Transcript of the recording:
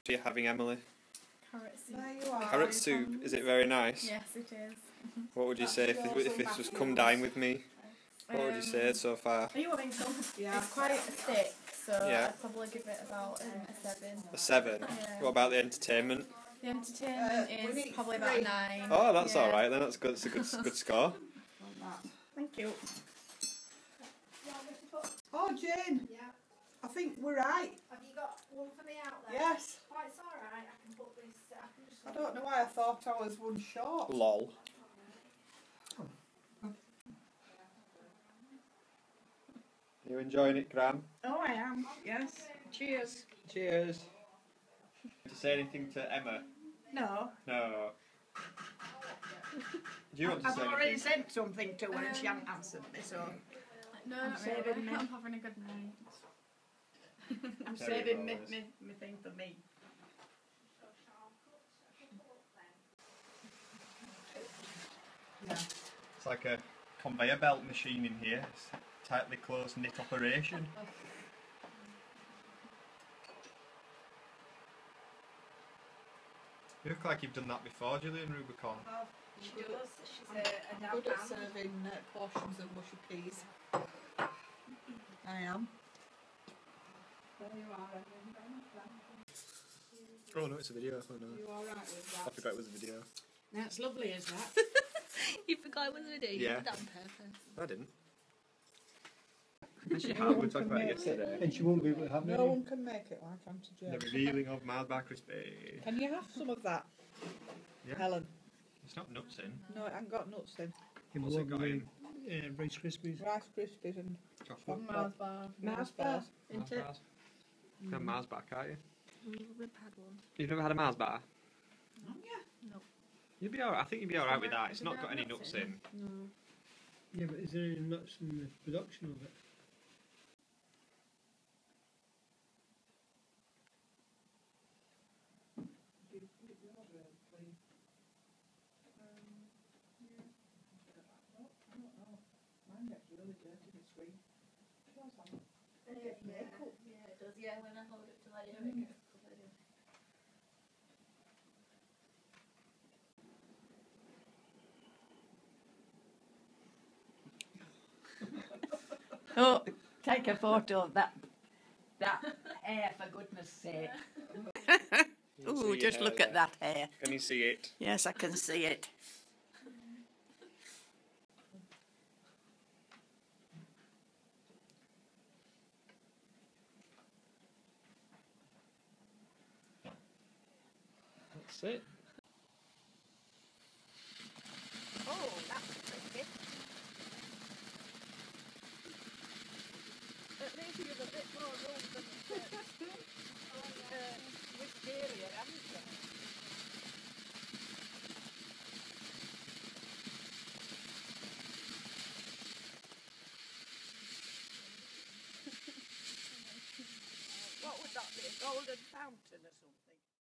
What are you having, Emily? Carrot soup. There you are. Carrot soup. Is it very nice? Yes, it is. What would you say if this was come dine with me? What would you say so far? Are you wanting some? Yeah. It's quite thick, so Yeah. I'd probably give it about a 7. A 7. Yeah. What about the entertainment? The entertainment is probably about a 9. Oh, that's yeah. all right then. That's good. It's a good score. Thank you. Oh, Jane. Yeah. I think we're right. Have you got one for me out there? Yes. Oh, it's alright. I can put this. I can just. I don't know why I thought I was one short. Lol. You enjoying it, Graham? Oh, I am. Yes. Cheers. Cheers. To say anything to Emma? No. No. Do you want to I've say already anything? sent something to her and she hasn't answered me, so No, I'm not saving really. me. I'm having a good night. I'm Very saving well, me thing for me. Yeah. It's like a conveyor belt machine in here. It's a tightly closed knit operation. You look like you've done that before, Gillian Rubicon. She does. She's a damn Good at hand. serving portions of mushy peas. I am. There you are. Oh no, it's a video. Oh no. You alright with I that? forgot it was a video. That's lovely, is that? You forgot it was a video. You Yeah. did that on purpose. I didn't. Actually, how we were talking about it yesterday. And she won't be able to have No any. one can make it like Auntie The Jane. revealing of Mars Bar Crispy. Can you have some of that, Yeah. Helen? It's not nuts in. No, it ain't got nuts in. What's it got in? Rice Krispies. Rice Krispies and Chocolate. Mars bar. Mars bars. Mars bars. You can have Mars bar, can't you? We've had one. You've never had a Mars bar? No. You'd be alright. I think you'd be alright with that. It's not got any nuts in. No. Yeah, but is there any nuts in the production of it? Yeah, it does. Yeah, when I hold it till I do it, it gets covered in. Oh, take a photo of that hair, for goodness sake. Oh, just look at that hair. Can you see it? Yes, I can see it. That's it. Oh, that's pretty. At least you've a bit more room than wisteria, haven't you? What would that be? A golden fountain or something?